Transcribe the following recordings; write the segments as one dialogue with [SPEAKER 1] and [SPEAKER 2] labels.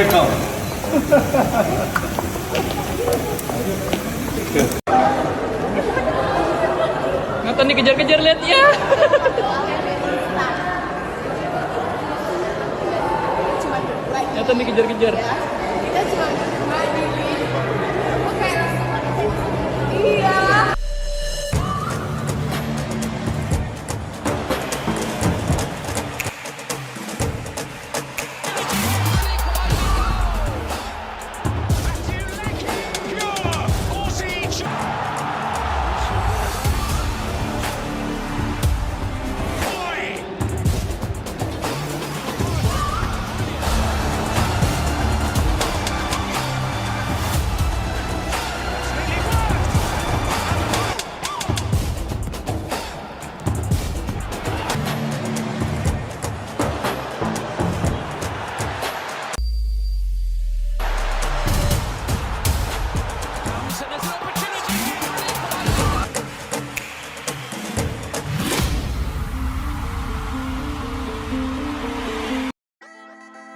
[SPEAKER 1] Welcome.
[SPEAKER 2] Nathan dikejar-kejar, lihat ya. Nathan dikejar-kejar.
[SPEAKER 3] Kita cuma berdua ini. Oke, iya.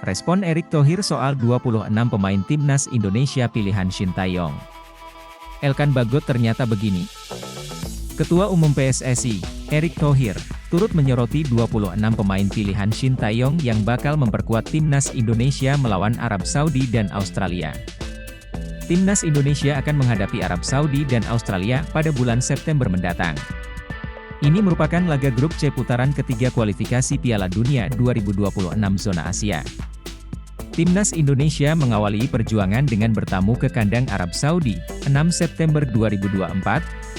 [SPEAKER 4] Respon Erick Thohir soal 26 pemain timnas Indonesia pilihan Shin Tae-yong. Elkan Bagot ternyata begini. Ketua Umum PSSI, Erick Thohir, turut menyoroti 26 pemain pilihan Shin Tae-yong yang bakal memperkuat timnas Indonesia melawan Arab Saudi dan Australia. Timnas Indonesia akan menghadapi Arab Saudi dan Australia pada bulan September mendatang. Ini merupakan laga grup C putaran ketiga kualifikasi Piala Dunia 2026 zona Asia. Timnas Indonesia mengawali perjuangan dengan bertamu ke kandang Arab Saudi, 6 September 2024,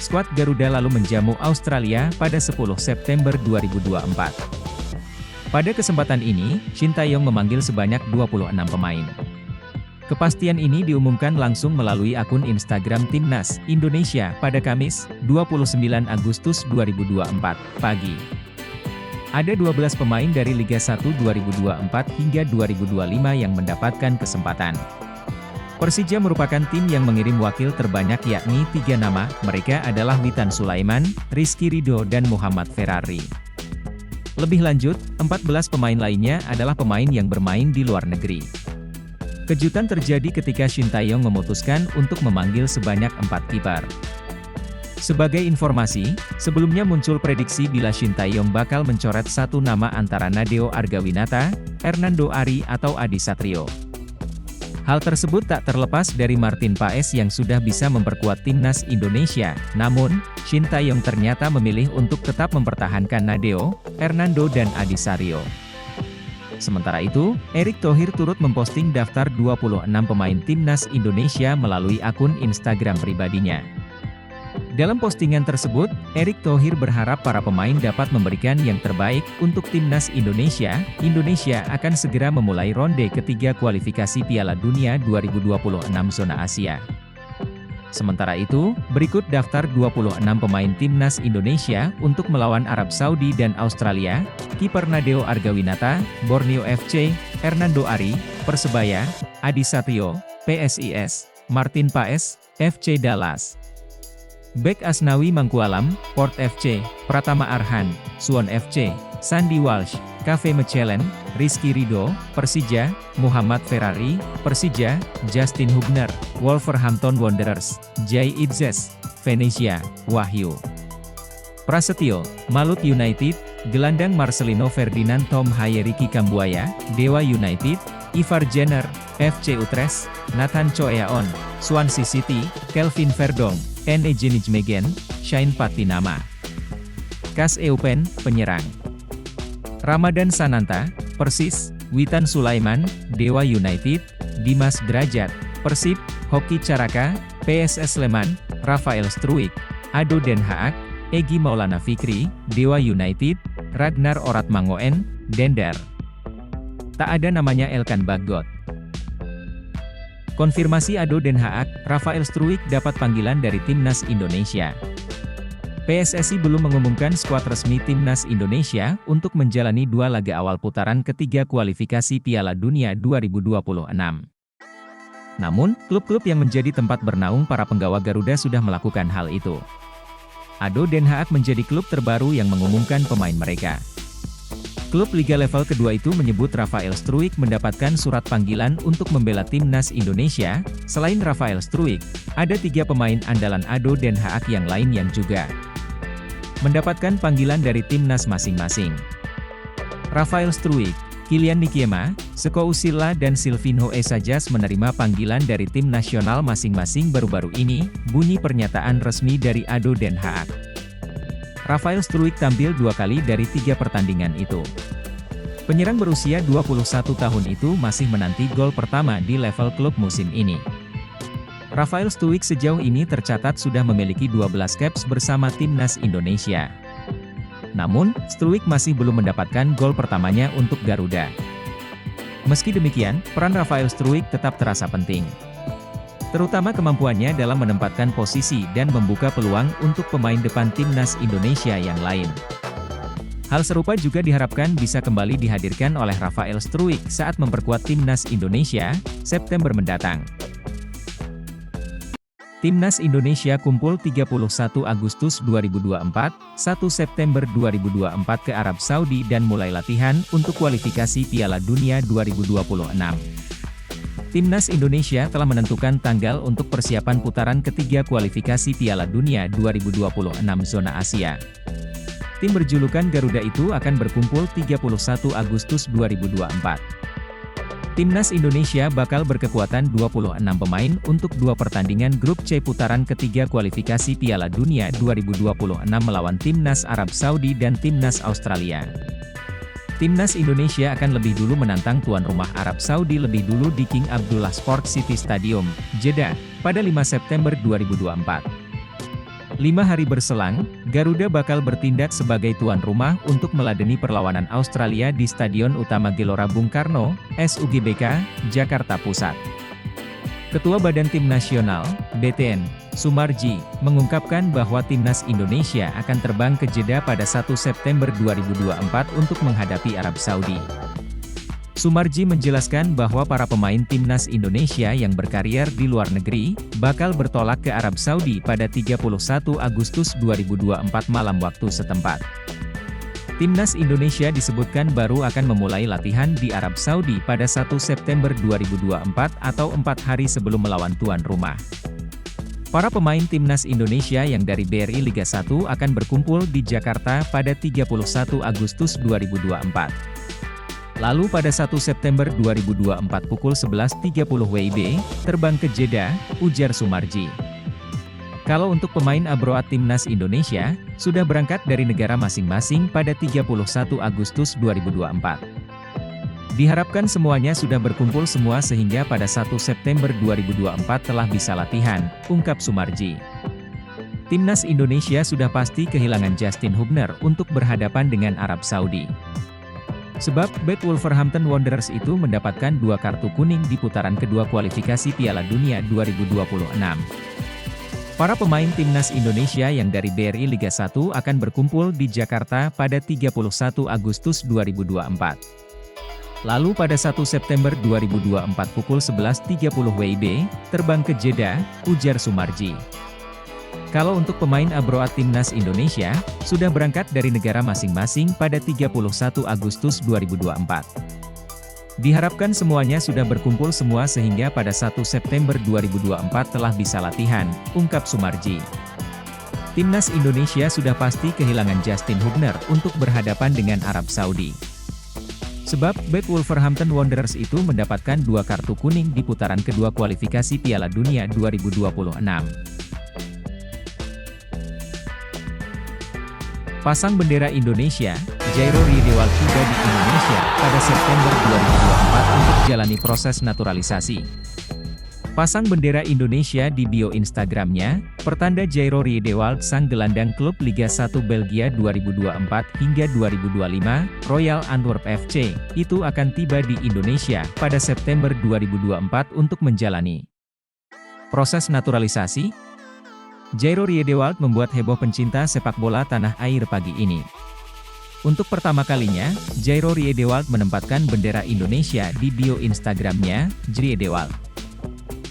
[SPEAKER 4] skuad Garuda lalu menjamu Australia pada 10 September 2024. Pada kesempatan ini, Shin Tae-yong memanggil sebanyak 26 pemain. Kepastian ini diumumkan langsung melalui akun Instagram Timnas Indonesia pada Kamis, 29 Agustus 2024, pagi. Ada 12 pemain dari Liga 1 2024 hingga 2025 yang mendapatkan kesempatan. Persija merupakan tim yang mengirim wakil terbanyak yakni 3 nama, mereka adalah Witan Sulaiman, Rizky Ridho dan Muhammad Ferrari. Lebih lanjut, 14 pemain lainnya adalah pemain yang bermain di luar negeri. Kejutan terjadi ketika Shin Tae-yong memutuskan untuk memanggil sebanyak 4 kiper. Sebagai informasi, sebelumnya muncul prediksi bila Shin Tae-yong bakal mencoret satu nama antara Nadeo Argawinata, Hernando Ari atau Adi Satrio. Hal tersebut tak terlepas dari Martin Paes yang sudah bisa memperkuat timnas Indonesia, namun, Shin Tae-yong ternyata memilih untuk tetap mempertahankan Nadeo, Hernando dan Adi Satrio. Sementara itu, Erick Thohir turut memposting daftar 26 pemain timnas Indonesia melalui akun Instagram pribadinya. Dalam postingan tersebut, Erick Thohir berharap para pemain dapat memberikan yang terbaik untuk timnas Indonesia. Indonesia akan segera memulai ronde ketiga kualifikasi Piala Dunia 2026 zona Asia. Sementara itu, berikut daftar 26 pemain timnas Indonesia untuk melawan Arab Saudi dan Australia. Kiper Nadeo Argawinata, Borneo FC, Hernando Ari, Persebaya, Adi Satrio, PSIS, Martin Paes, FC Dallas. Bek Asnawi Mangkualam, Port FC, Pratama Arhan, Suwon FC, Sandy Walsh, Cafe Mechelen, Rizky Ridho, Persija, Muhammad Ferrari, Persija, Justin Hubner, Wolverhampton Wanderers, Jay Itzes, Venezia, Wahyu Prasetyo, Malut United, gelandang Marcelino Ferdinand Tom Hayeriki Kambuaya, Dewa United, Ivar Jenner, FC Utrecht, Nathan Choeaon, Swansea City, Kelvin Verdong, N.E. Nijmegen, Shine Patinama. Kas Eupen, penyerang. Ramadan Sananta, Persis, Witan Sulaiman, Dewa United, Dimas Derajat, Persib, Hoki Caraka, PSS Sleman, Rafael Struik, Ado Den Haag, Egy Maulana Fikri, Dewa United, Ragnar Oratmangoen, Dender. Tak ada namanya Elkan Bagot. Konfirmasi Ado Den Haag, Rafael Struik dapat panggilan dari Timnas Indonesia. PSSI belum mengumumkan skuad resmi Timnas Indonesia untuk menjalani 2 laga awal putaran ketiga kualifikasi Piala Dunia 2026. Namun, klub-klub yang menjadi tempat bernaung para penggawa Garuda sudah melakukan hal itu. Ado Den Haag menjadi klub terbaru yang mengumumkan pemain mereka. Klub Liga level kedua itu menyebut Rafael Struijk mendapatkan surat panggilan untuk membela timnas Indonesia. Selain Rafael Struijk, ada 3 pemain andalan ADO Den Haag yang lain yang juga mendapatkan panggilan dari timnas masing-masing. Rafael Struijk, Kylian Nikiema, Seko Usila dan Silvinho Esajas menerima panggilan dari tim nasional masing-masing baru-baru ini, bunyi pernyataan resmi dari ADO Den Haag. Rafael Struijk tampil 2 kali dari 3 pertandingan itu. Penyerang berusia 21 tahun itu masih menanti gol pertama di level klub musim ini. Rafael Struijk sejauh ini tercatat sudah memiliki 12 caps bersama timnas Indonesia. Namun, Struijk masih belum mendapatkan gol pertamanya untuk Garuda. Meski demikian, peran Rafael Struijk tetap terasa penting. Terutama kemampuannya dalam menempatkan posisi dan membuka peluang untuk pemain depan timnas Indonesia yang lain. Hal serupa juga diharapkan bisa kembali dihadirkan oleh Rafael Struijk saat memperkuat timnas Indonesia, September mendatang. Timnas Indonesia kumpul 31 Agustus 2024, 1 September 2024 ke Arab Saudi dan mulai latihan untuk kualifikasi Piala Dunia 2026. Timnas Indonesia telah menentukan tanggal untuk persiapan putaran ketiga kualifikasi Piala Dunia 2026 zona Asia. Tim berjulukan Garuda itu akan berkumpul 31 Agustus 2024. Timnas Indonesia bakal berkekuatan 26 pemain untuk 2 pertandingan grup C putaran ketiga kualifikasi Piala Dunia 2026 melawan Timnas Arab Saudi dan Timnas Australia. Timnas Indonesia akan lebih dulu menantang tuan rumah Arab Saudi lebih dulu di King Abdullah Sport City Stadium, Jeddah, pada 5 September 2024. 5 hari berselang, Garuda bakal bertindak sebagai tuan rumah untuk meladeni perlawanan Australia di Stadion Utama Gelora Bung Karno, SUGBK, Jakarta Pusat. Ketua Badan Tim Nasional, BTN, Sumarji, mengungkapkan bahwa Timnas Indonesia akan terbang ke Jeddah pada 1 September 2024 untuk menghadapi Arab Saudi. Sumarji menjelaskan bahwa para pemain Timnas Indonesia yang berkarier di luar negeri, bakal bertolak ke Arab Saudi pada 31 Agustus 2024 malam waktu setempat. Timnas Indonesia disebutkan baru akan memulai latihan di Arab Saudi pada 1 September 2024 atau 4 hari sebelum melawan tuan rumah. Para pemain Timnas Indonesia yang dari BRI Liga 1 akan berkumpul di Jakarta pada 31 Agustus 2024. Lalu pada 1 September 2024 pukul 11.30 WIB, terbang ke Jeddah, ujar Sumarji. Kalau untuk pemain Abroad Timnas Indonesia, sudah berangkat dari negara masing-masing pada 31 Agustus 2024. Diharapkan semuanya sudah berkumpul semua sehingga pada 1 September 2024 telah bisa latihan, ungkap Sumarji. Timnas Indonesia sudah pasti kehilangan Justin Hubner untuk berhadapan dengan Arab Saudi. Sebab, bek Wolverhampton Wanderers itu mendapatkan 2 kartu kuning di putaran kedua kualifikasi Piala Dunia 2026. Para pemain Timnas Indonesia yang dari BRI Liga 1 akan berkumpul di Jakarta pada 31 Agustus 2024. Lalu pada 1 September 2024 pukul 11.30 WIB, terbang ke Jeddah, ujar Sumarji. Kalau untuk pemain Abroad Timnas Indonesia, sudah berangkat dari negara masing-masing pada 31 Agustus 2024. Diharapkan semuanya sudah berkumpul semua sehingga pada 1 September 2024 telah bisa latihan, ungkap Sumarji. Timnas Indonesia sudah pasti kehilangan Justin Hubner untuk berhadapan dengan Arab Saudi. Sebab, bek Wolverhampton Wanderers itu mendapatkan 2 kartu kuning di putaran kedua kualifikasi Piala Dunia 2026. Pasang bendera Indonesia, Jairo Riedewald tiba di Indonesia pada September 2024 untuk jalani proses naturalisasi. Pasang bendera Indonesia di bio Instagramnya, pertanda Jairo Riedewald sang gelandang klub Liga 1 Belgia 2024 hingga 2025, Royal Antwerp FC, itu akan tiba di Indonesia pada September 2024 untuk menjalani proses naturalisasi. Jairo Riedewald membuat heboh pencinta sepak bola tanah air pagi ini. Untuk pertama kalinya, Jairo Riedewald menempatkan bendera Indonesia di bio Instagramnya, Riedewald.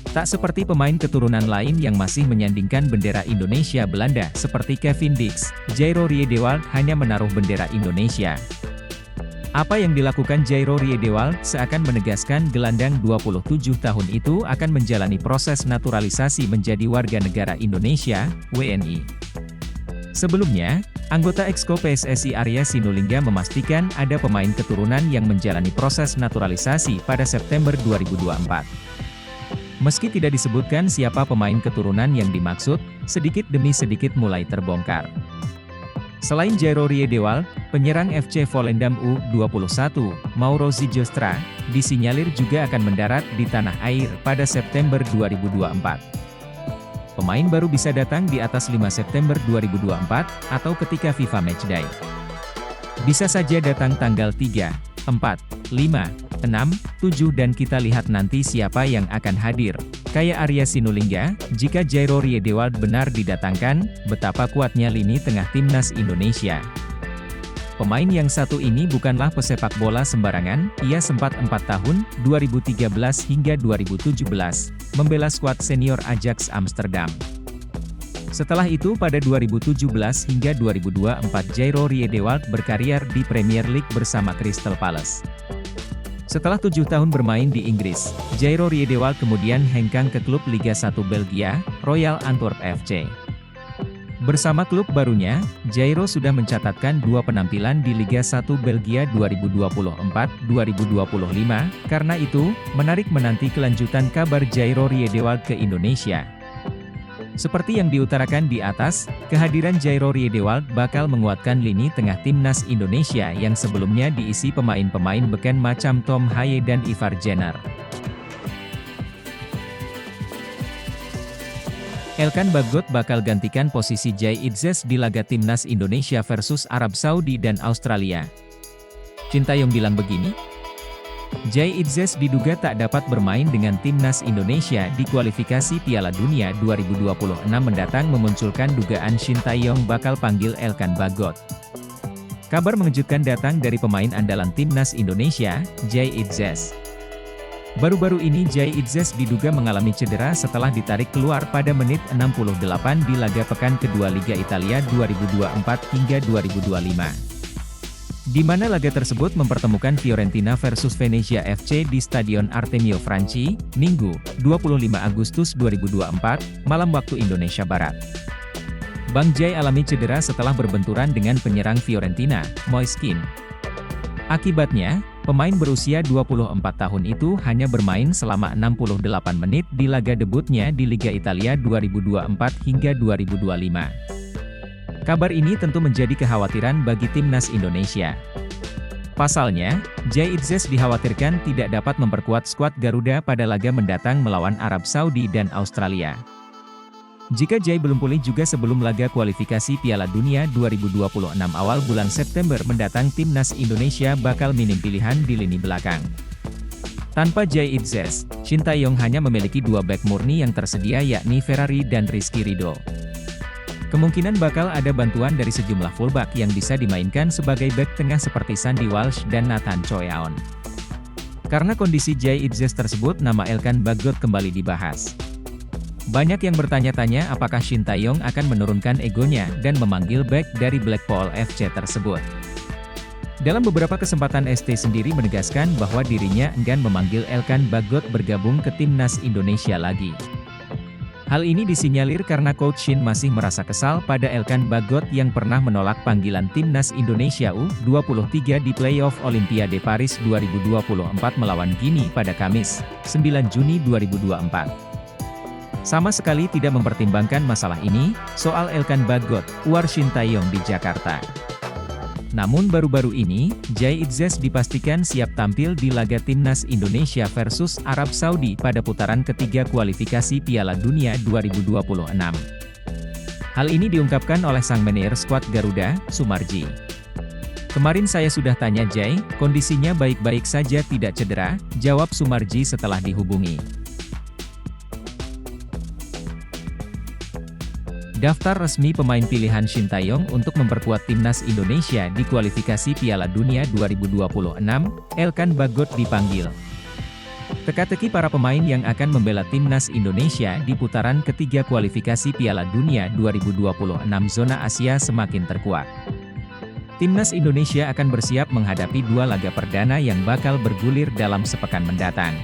[SPEAKER 4] Tak seperti pemain keturunan lain yang masih menyandingkan bendera Indonesia Belanda seperti Kevin Dix, Jairo Riedewald hanya menaruh bendera Indonesia. Apa yang dilakukan Jairo Riedewald seakan menegaskan gelandang 27 tahun itu akan menjalani proses naturalisasi menjadi warga negara Indonesia, WNI. Sebelumnya, anggota Exco PSSI Arya Sinulinga memastikan ada pemain keturunan yang menjalani proses naturalisasi pada September 2024. Meski tidak disebutkan siapa pemain keturunan yang dimaksud, sedikit demi sedikit mulai terbongkar. Selain Jairo Riedewald, penyerang FC Volendam U21, Mauro Zijostra, disinyalir juga akan mendarat di tanah air pada September 2024. Pemain baru bisa datang di atas 5 September 2024, atau ketika FIFA Matchday. Bisa saja datang tanggal 3, 4, 5, 6, 7 dan kita lihat nanti siapa yang akan hadir. Kayak Arya Sinulinga, jika Jairo Riedewald benar didatangkan, betapa kuatnya lini tengah timnas Indonesia. Pemain yang satu ini bukanlah pesepak bola sembarangan, ia sempat 4 tahun, 2013 hingga 2017, membela skuad senior Ajax Amsterdam. Setelah itu pada 2017 hingga 2024 Jairo Riedewald berkarier di Premier League bersama Crystal Palace. Setelah 7 tahun bermain di Inggris, Jairo Riedewald kemudian hengkang ke klub Liga 1 Belgia, Royal Antwerp FC. Bersama klub barunya, Jairo sudah mencatatkan 2 penampilan di Liga 1 Belgia 2024-2025, karena itu, menarik menanti kelanjutan kabar Jairo Riedewald ke Indonesia. Seperti yang diutarakan di atas, kehadiran Jairo Riedewald bakal menguatkan lini tengah timnas Indonesia yang sebelumnya diisi pemain-pemain beken macam Tom Haye dan Ivar Jenner. Elkan Bagot bakal gantikan posisi Jai Idzes di laga timnas Indonesia versus Arab Saudi dan Australia. Sintayong bilang begini, Jai Idzes diduga tak dapat bermain dengan timnas Indonesia di kualifikasi Piala Dunia 2026 mendatang memunculkan dugaan Sintayong bakal panggil Elkan Bagot. Kabar mengejutkan datang dari pemain andalan timnas Indonesia, Jai Idzes. Baru-baru ini Jai Idzes diduga mengalami cedera setelah ditarik keluar pada menit 68 di laga pekan kedua Liga Italia 2024 hingga 2025. Di mana laga tersebut mempertemukan Fiorentina versus Venezia FC di Stadion Artemio Franchi, Minggu, 25 Agustus 2024, malam waktu Indonesia Barat. Bang Jai alami cedera setelah berbenturan dengan penyerang Fiorentina, Moise Kean. Akibatnya, pemain berusia 24 tahun itu hanya bermain selama 68 menit di laga debutnya di Liga Italia 2024 hingga 2025. Kabar ini tentu menjadi kekhawatiran bagi timnas Indonesia. Pasalnya, Jai Idzes dikhawatirkan tidak dapat memperkuat skuad Garuda pada laga mendatang melawan Arab Saudi dan Australia. Jika Jai belum pulih juga sebelum laga kualifikasi Piala Dunia 2026 awal bulan September mendatang timnas Indonesia bakal minim pilihan di lini belakang. Tanpa Jai Idzes, Sintayong hanya memiliki 2 bek murni yang tersedia yakni Ferrari dan Rizky Ridho. Kemungkinan bakal ada bantuan dari sejumlah fullback yang bisa dimainkan sebagai bek tengah seperti Sandy Walsh dan Nathan Choyaon. Karena kondisi Jai Idzes tersebut nama Elkan Bagot kembali dibahas. Banyak yang bertanya-tanya apakah Sintayong akan menurunkan egonya dan memanggil bek dari Blackpool FC tersebut. Dalam beberapa kesempatan ST sendiri menegaskan bahwa dirinya enggan memanggil Elkan Bagot bergabung ke timnas Indonesia lagi. Hal ini disinyalir karena Coach Shin masih merasa kesal pada Elkan Bagot yang pernah menolak panggilan timnas Indonesia U23 di playoff Olimpiade Paris 2024 melawan Guinea pada Kamis, 9 Juni 2024. Sama sekali tidak mempertimbangkan masalah ini, soal Elkan Bagot, uar Sintayong di Jakarta. Namun baru-baru ini, Jai Idzes dipastikan siap tampil di laga timnas Indonesia versus Arab Saudi pada putaran ketiga kualifikasi Piala Dunia 2026. Hal ini diungkapkan oleh sang manajer skuad Garuda, Sumarji. Kemarin saya sudah tanya Jai, kondisinya baik-baik saja tidak cedera, jawab Sumarji setelah dihubungi. Daftar resmi pemain pilihan Sintayong untuk memperkuat timnas Indonesia di kualifikasi Piala Dunia 2026, Elkan Bagot dipanggil. Teka-teki para pemain yang akan membela timnas Indonesia di putaran ketiga kualifikasi Piala Dunia 2026 zona Asia semakin terkuat. Timnas Indonesia akan bersiap menghadapi dua laga perdana yang bakal bergulir dalam sepekan mendatang.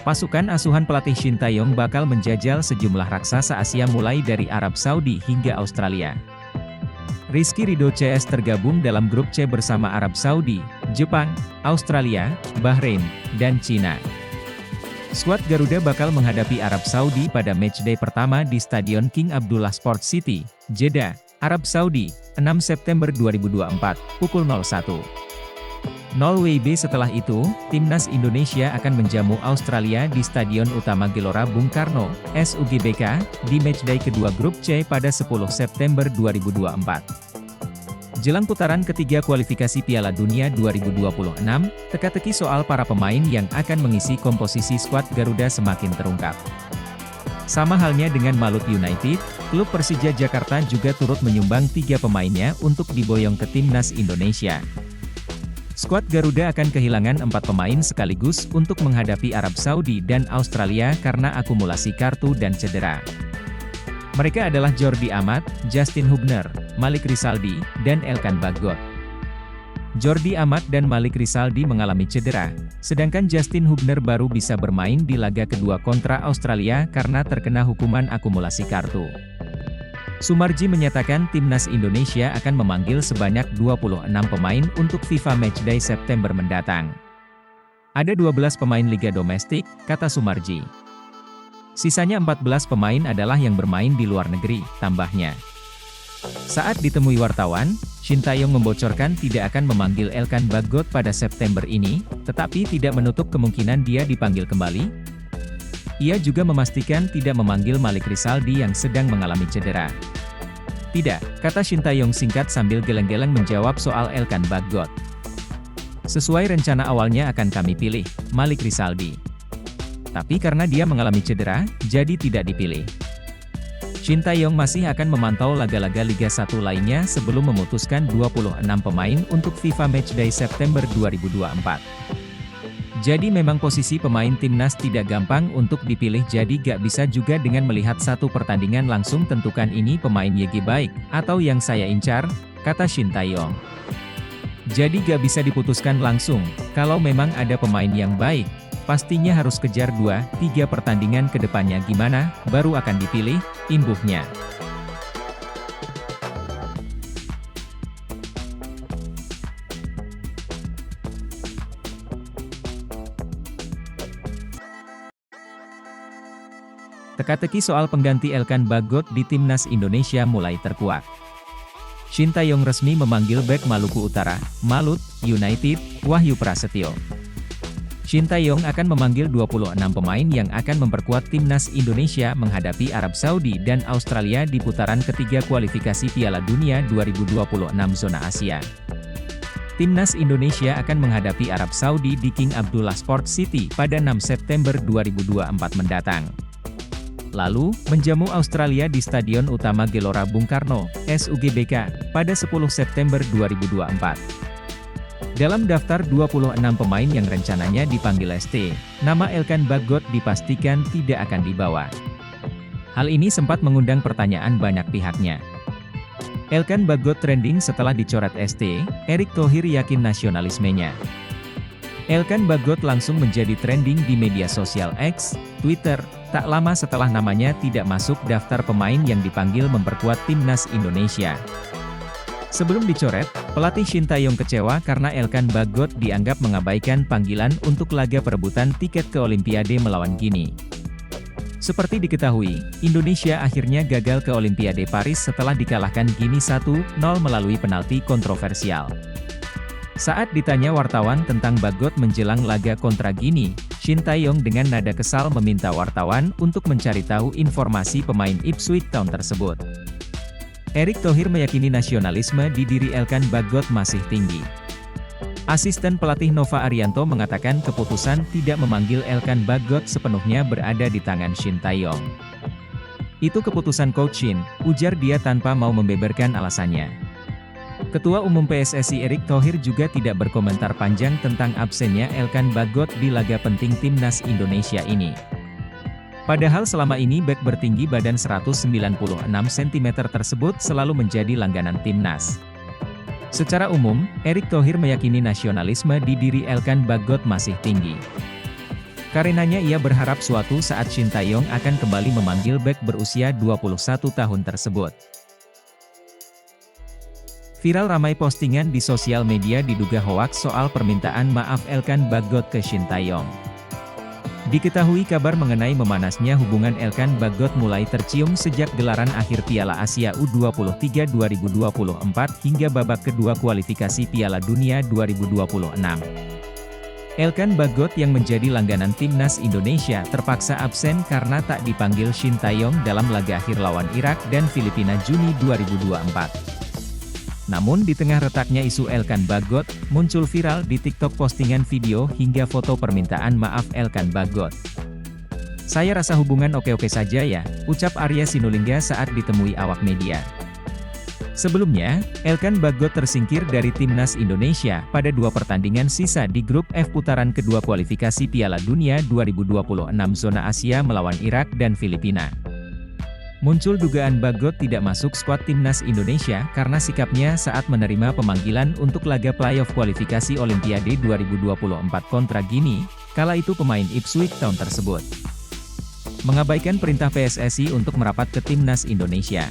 [SPEAKER 4] Pasukan asuhan pelatih Shin Tae-yong bakal menjajal sejumlah raksasa Asia mulai dari Arab Saudi hingga Australia. Rizky Ridho CS tergabung dalam grup C bersama Arab Saudi, Jepang, Australia, Bahrain, dan Cina. Skuad Garuda bakal menghadapi Arab Saudi pada matchday pertama di Stadion King Abdullah Sports City, Jeddah, Arab Saudi, 6 September 2024, pukul 01.00 WIB. Setelah itu, Timnas Indonesia akan menjamu Australia di Stadion Utama Gelora Bung Karno, SUGBK, di matchday kedua grup C pada 10 September 2024. Jelang putaran ketiga kualifikasi Piala Dunia 2026, teka-teki soal para pemain yang akan mengisi komposisi skuad Garuda semakin terungkap. Sama halnya dengan Malut United, klub Persija Jakarta juga turut menyumbang 3 pemainnya untuk diboyong ke Timnas Indonesia. Skuad Garuda akan kehilangan 4 pemain sekaligus untuk menghadapi Arab Saudi dan Australia karena akumulasi kartu dan cedera. Mereka adalah Jordi Amat, Justin Hubner, Malik Rizaldi, dan Elkan Bagot. Jordi Amat dan Malik Rizaldi mengalami cedera, sedangkan Justin Hubner baru bisa bermain di laga kedua kontra Australia karena terkena hukuman akumulasi kartu. Sumarji menyatakan Timnas Indonesia akan memanggil sebanyak 26 pemain untuk FIFA Matchday September mendatang. Ada 12 pemain liga domestik, kata Sumarji. Sisanya 14 pemain adalah yang bermain di luar negeri, tambahnya. Saat ditemui wartawan, Shin Tae-yong membocorkan tidak akan memanggil Elkan Bagot pada September ini, tetapi tidak menutup kemungkinan dia dipanggil kembali. Ia juga memastikan tidak memanggil Malik Rizaldi yang sedang mengalami cedera. Tidak, kata Shin Tae-yong singkat sambil geleng-geleng menjawab soal Elkan Bagot. Sesuai rencana awalnya akan kami pilih, Malik Rizaldi. Tapi karena dia mengalami cedera, jadi tidak dipilih. Shin Tae-yong masih akan memantau laga-laga Liga 1 lainnya sebelum memutuskan 26 pemain untuk FIFA Matchday September 2024. Jadi memang posisi pemain timnas tidak gampang untuk dipilih, jadi gak bisa juga dengan melihat satu pertandingan langsung tentukan ini pemain YG baik, atau yang saya incar, kata Shin Tae-yong. Jadi gak bisa diputuskan langsung, kalau memang ada pemain yang baik, pastinya harus kejar 2-3 pertandingan ke depannya gimana, baru akan dipilih, imbuhnya. Teka-teki soal pengganti Elkan Bagot di Timnas Indonesia mulai terkuak. Shin Tae-yong resmi memanggil bek Maluku Utara, Malut United, Wahyu Prasetyo. Shin Tae-yong akan memanggil 26 pemain yang akan memperkuat Timnas Indonesia menghadapi Arab Saudi dan Australia di putaran ketiga kualifikasi Piala Dunia 2026 zona Asia. Timnas Indonesia akan menghadapi Arab Saudi di King Abdullah Sports City pada 6 September 2024 mendatang. Lalu, menjamu Australia di Stadion Utama Gelora Bung Karno, SUGBK, pada 10 September 2024. Dalam daftar 26 pemain yang rencananya dipanggil ST, nama Elkan Bagot dipastikan tidak akan dibawa. Hal ini sempat mengundang pertanyaan banyak pihaknya. Elkan Bagot trending setelah dicoret ST, Erick Thohir yakin nasionalismenya. Elkan Bagot langsung menjadi trending di media sosial X, Twitter, tak lama setelah namanya tidak masuk daftar pemain yang dipanggil memperkuat Timnas Indonesia. Sebelum dicoret, pelatih Shin Tae-yong kecewa karena Elkan Bagot dianggap mengabaikan panggilan untuk laga perebutan tiket ke Olimpiade melawan Guinea. Seperti diketahui, Indonesia akhirnya gagal ke Olimpiade Paris setelah dikalahkan Guinea 1-0 melalui penalti kontroversial. Saat ditanya wartawan tentang Bagot menjelang laga kontra Guinea, Shin Tae-yong dengan nada kesal meminta wartawan untuk mencari tahu informasi pemain Ipswich Town tersebut. Erick Thohir meyakini nasionalisme di diri Elkan Bagot masih tinggi. Asisten pelatih Nova Arianto mengatakan keputusan tidak memanggil Elkan Bagot sepenuhnya berada di tangan Shin Tae-yong. Itu keputusan Coach Shin, ujar dia tanpa mau membeberkan alasannya. Ketua Umum PSSI Erick Thohir juga tidak berkomentar panjang tentang absennya Elkan Bagot di laga penting Timnas Indonesia ini. Padahal selama ini bek bertinggi badan 196 cm tersebut selalu menjadi langganan Timnas. Secara umum, Erick Thohir meyakini nasionalisme di diri Elkan Bagot masih tinggi. Karenanya ia berharap suatu saat Shin Tae-yong akan kembali memanggil bek berusia 21 tahun tersebut. Viral ramai postingan di sosial media diduga hoaks soal permintaan maaf Elkan Bagot ke Shin Tae-yong. Diketahui kabar mengenai memanasnya hubungan Elkan Bagot mulai tercium sejak gelaran akhir Piala Asia U23 2024 hingga babak kedua kualifikasi Piala Dunia 2026. Elkan Bagot yang menjadi langganan timnas Indonesia terpaksa absen karena tak dipanggil Shin Tae-yong dalam laga akhir lawan Irak dan Filipina Juni 2024. Namun di tengah retaknya isu Elkan Bagot, muncul viral di TikTok postingan video hingga foto permintaan maaf Elkan Bagot. "Saya rasa hubungan oke-oke saja ya," ucap Arya Sinulinga saat ditemui awak media. Sebelumnya, Elkan Bagot tersingkir dari timnas Indonesia pada 2 pertandingan sisa di grup F putaran kedua kualifikasi Piala Dunia 2026 zona Asia melawan Irak dan Filipina. Muncul dugaan Bagot tidak masuk skuad timnas Indonesia karena sikapnya saat menerima pemanggilan untuk laga playoff kualifikasi Olimpiade 2024 kontra Guinea, kala itu pemain Ipswich Town tersebut mengabaikan perintah PSSI untuk merapat ke timnas Indonesia.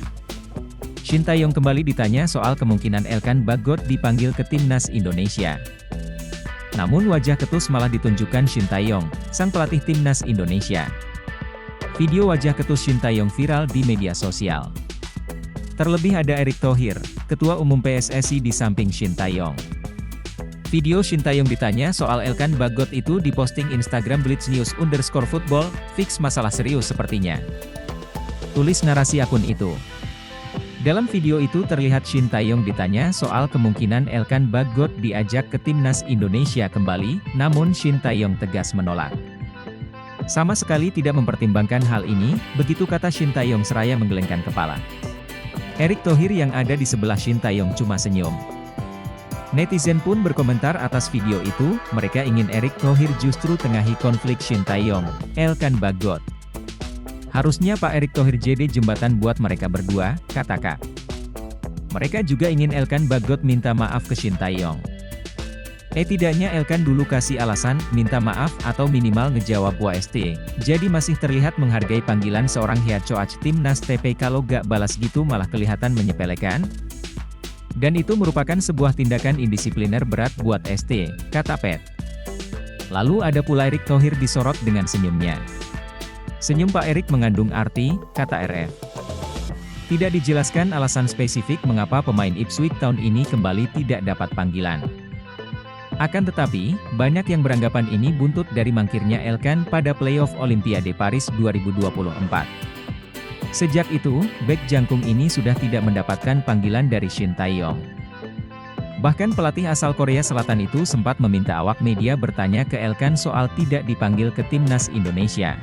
[SPEAKER 4] Shin Tae-yong kembali ditanya soal kemungkinan Elkan Bagot dipanggil ke timnas Indonesia. Namun wajah ketus malah ditunjukkan Shin Tae-yong, sang pelatih timnas Indonesia. Video wajah ketus Shin Tae-yong viral di media sosial. Terlebih ada Erick Thohir, Ketua Umum PSSI di samping Shin Tae-yong. Video Shin Tae-yong ditanya soal Elkan Bagot itu diposting Instagram @blitznews_football, fix masalah serius sepertinya. Tulis narasi akun itu. Dalam video itu terlihat Shin Tae-yong ditanya soal kemungkinan Elkan Bagot diajak ke timnas Indonesia kembali, namun Shin Tae-yong tegas menolak. "Sama sekali tidak mempertimbangkan hal ini," begitu kata Shin Tae-yong seraya menggelengkan kepala. Erick Thohir yang ada di sebelah Shin Tae-yong cuma senyum. Netizen pun berkomentar atas video itu, mereka ingin Erick Thohir justru tengahi konflik Shin Tae-yong, Elkan Bagot. "Harusnya Pak Erick Thohir jadi jembatan buat mereka berdua," kata Kak. Mereka juga ingin Elkan Bagot minta maaf ke Shin Tae-yong. Tidaknya Elkan dulu kasih alasan, minta maaf atau minimal ngejawab WST, jadi masih terlihat menghargai panggilan seorang Hyacoach timnas TP. Kalau gak balas gitu malah kelihatan menyepelekan. Dan itu merupakan sebuah tindakan indisipliner berat buat ST, kata Pet. Lalu ada pula Erick Thohir disorot dengan senyumnya. "Senyum Pak Erick mengandung arti," kata RF. Tidak dijelaskan alasan spesifik mengapa pemain Ipswich Town ini kembali tidak dapat panggilan. Akan tetapi, banyak yang beranggapan ini buntut dari mangkirnya Elkan pada playoff Olimpiade Paris 2024. Sejak itu, bek jangkung ini sudah tidak mendapatkan panggilan dari Shin Tae-yong. Bahkan pelatih asal Korea Selatan itu sempat meminta awak media bertanya ke Elkan soal tidak dipanggil ke timnas Indonesia.